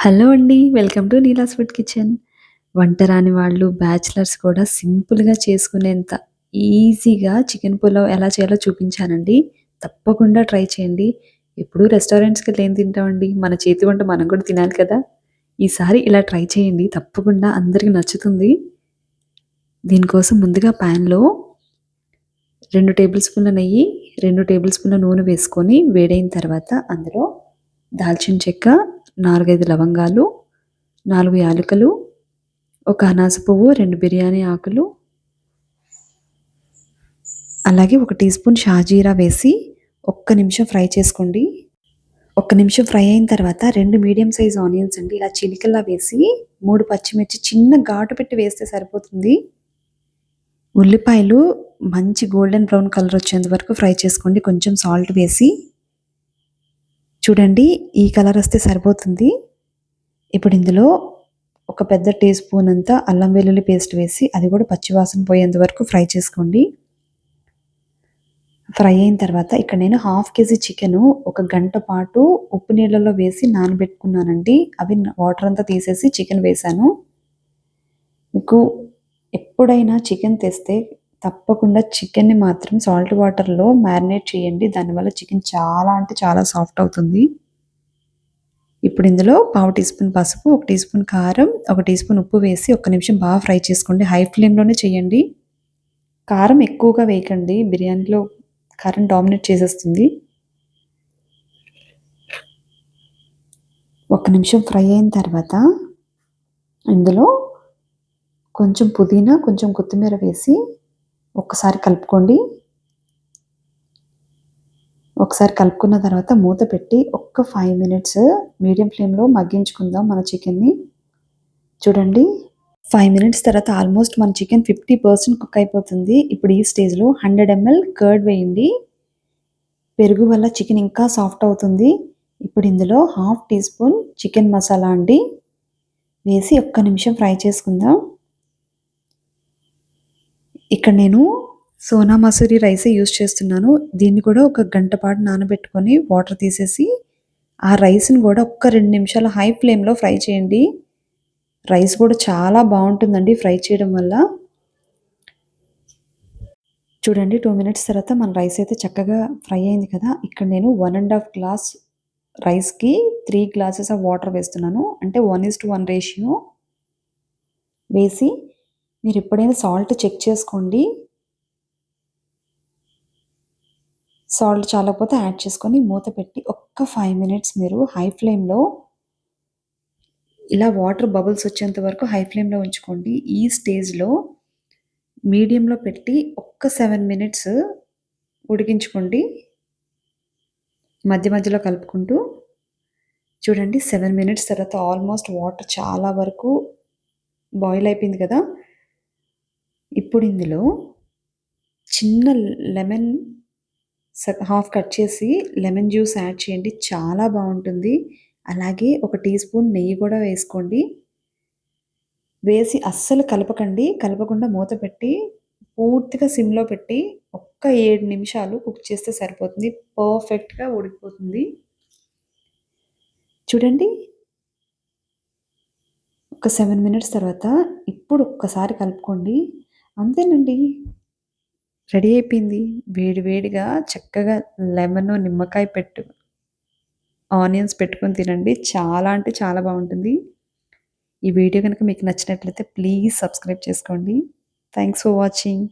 Hello అండి. Welcome to Neela's food kitchen. వంట రాని వాళ్ళు, బ్యాచిలర్స్ కూడా సింపుల్‌గా చేసుకునేంత ఈజీగా చికెన్ పులావ్ ఎలా చేయాలో చూపించానండి. తప్పకుండా ట్రై చేయండి. ఎప్పుడూ రెస్టారెంట్స్‌కెళ్ళి ఏం తింటామండి. మన చేతి వంట మనం కూడా తినాలి కదా! ఈసారి ఇలా ట్రై చేయండి. తప్పకుండా అందరికి నచ్చుతుంది. దీనికోసం ముందుగా పాన్‌లో 2 టేబుల్ స్పూన్ల నెయ్యి, 2 టేబుల్ స్పూన్ల నూనె వేసుకొని వేడైన తర్వాత అందులో దాల్చిన చెక్క, 4, 5 లవంగాలు, 4 యాలకులు, ఒక అనాస పువ్వు, 2 బిర్యానీ ఆకులు, అలాగే ఒక టీ స్పూన్ షాజీరా వేసి ఒక్క నిమిషం ఫ్రై చేసుకోండి. ఒక్క నిమిషం ఫ్రై అయిన తర్వాత 2 మీడియం సైజ్ ఆనియన్స్ అండి ఇలా చిలికల్లా వేసి 3 పచ్చిమిర్చి చిన్న ఘాటు పెట్టి వేస్తే సరిపోతుంది. ఉల్లిపాయలు మంచి గోల్డెన్ బ్రౌన్ కలర్ వచ్చేంత వరకు ఫ్రై చేసుకోండి. కొంచెం సాల్ట్ వేసి చూడండి ఈ కలర్ వస్తే సరిపోతుంది. ఇప్పుడు ఇందులో ఒక పెద్ద టీ స్పూన్ అంతా అల్లం వెల్లుల్లి పేస్ట్ వేసి అది కూడా పచ్చివాసన పోయేంత వరకు ఫ్రై చేసుకోండి. ఫ్రై అయిన తర్వాత ఇక్కడ నేను హాఫ్ కేజీ చికెను ఒక గంట పాటు ఉప్పు నీళ్ళలో వేసి నానబెట్టుకున్నానండి. అవి వాటర్ అంతా తీసేసి చికెన్ వేశాను. మీకు ఎప్పుడైనా చికెన్ తెస్తే తప్పకుండా చికెన్‌ని మాత్రం సాల్ట్ వాటర్‌లో మ్యారినేట్ చేయండి. దానివల్ల చికెన్ చాలా అంటే చాలా సాఫ్ట్ అవుతుంది. ఇప్పుడు ఇందులో పావు టీ స్పూన్ పసుపు, ఒక టీ స్పూన్ కారం, ఒక టీ స్పూన్ ఉప్పు వేసి ఒక్క నిమిషం బాగా ఫ్రై చేసుకోండి. హై ఫ్లేమ్‌లోనే చేయండి. కారం ఎక్కువగా వేయకండి. బిర్యానీలో కారం డామినేట్ చేసేస్తుంది. ఒక్క నిమిషం ఫ్రై అయిన తర్వాత ఇందులో కొంచెం పుదీనా, కొంచెం కొత్తిమీర వేసి ఒక్కసారి కలుపుకోండి. ఒకసారి కలుపుకున్న తర్వాత మూత పెట్టి ఒక్క 5 మినిట్స్ మీడియం ఫ్లేమ్‌లో మగ్గించుకుందాం మన చికెన్‌ని. చూడండి 5 మినిట్స్ తర్వాత ఆల్మోస్ట్ మన చికెన్ 50% కుక్ అయిపోతుంది. ఇప్పుడు ఈ స్టేజ్‌లో 100 ఎంఎల్ కర్డ్ వేయండి. పెరుగు వల్ల చికెన్ ఇంకా సాఫ్ట్ అవుతుంది. ఇప్పుడు ఇందులో half teaspoon chicken masala అండి వేసి ఒక్క నిమిషం ఫ్రై చేసుకుందాం. ఇక్కడ నేను సోనా మసూరి రైసే యూజ్ చేస్తున్నాను. దీన్ని కూడా ఒక గంట పాటు నానబెట్టుకొని వాటర్ తీసేసి ఆ రైస్‌ని కూడా ఒక్క 2 నిమిషాలు హై ఫ్లేమ్‌లో ఫ్రై చేయండి. రైస్ కూడా చాలా బావుంటుందండి ఫ్రై చేయడం వల్ల. చూడండి 2 మినిట్స్ తర్వాత మన రైస్ అయితే చక్కగా ఫ్రై అయింది కదా! ఇక్కడ నేను 1 ½ గ్లాస్ రైస్‌కి 3 గ్లాసెస్ ఆఫ్ వాటర్ వేస్తున్నాను. అంటే 1:1 రేషియో వేసి మీరెప్పుడైనా సాల్ట్ చెక్ చేసుకోండి. సాల్ట్ చాలకపోతే యాడ్ చేసుకొని మూత పెట్టి ఒక్క 5 మినిట్స్ మీరు హై ఫ్లేమ్‌లో ఇలా వాటర్ బబుల్స్ వచ్చేంత వరకు హై ఫ్లేమ్‌లో ఉంచుకోండి. ఈ స్టేజ్‌లో మీడియంలో పెట్టి ఒక్క 7 మినిట్స్ ఉడికించుకోండి. మధ్య మధ్యలో కలుపుకుంటూ చూడండి 7 మినిట్స్ తర్వాత ఆల్మోస్ట్ వాటర్ చాలా వరకు బాయిల్ అయిపోయింది కదా! ఇప్పుడు ఇందులో చిన్న లెమన్ హాఫ్ కట్ చేసి లెమన్ జ్యూస్ యాడ్ చేయండి. చాలా బావుంటుంది. అలాగే ఒక టీ స్పూన్ నెయ్యి కూడా వేసుకోండి. వేసి అస్సలు కలపకండి. కలపకుండా మూత పెట్టి పూర్తిగా సిమ్‌లో పెట్టి ఒక్క 7 నిమిషాలు కుక్ చేస్తే సరిపోతుంది. పర్ఫెక్ట్‌గా ఉడికిపోతుంది. చూడండి ఒక 7 మినిట్స్ తర్వాత ఇప్పుడు ఒక్కసారి కలుపుకోండి. అంతేనండి. రెడీ అయిపోయింది. వేడి వేడిగా చక్కగా లెమను, నిమ్మకాయ ఆనియన్స్ పెట్టుకొని తినండి. చాలా అంటే చాలా బావుంటుంది. ఈ వీడియో గనుక మీకు నచ్చినట్లయితే ప్లీజ్ సబ్స్క్రైబ్ చేసుకోండి. Thanks for watching.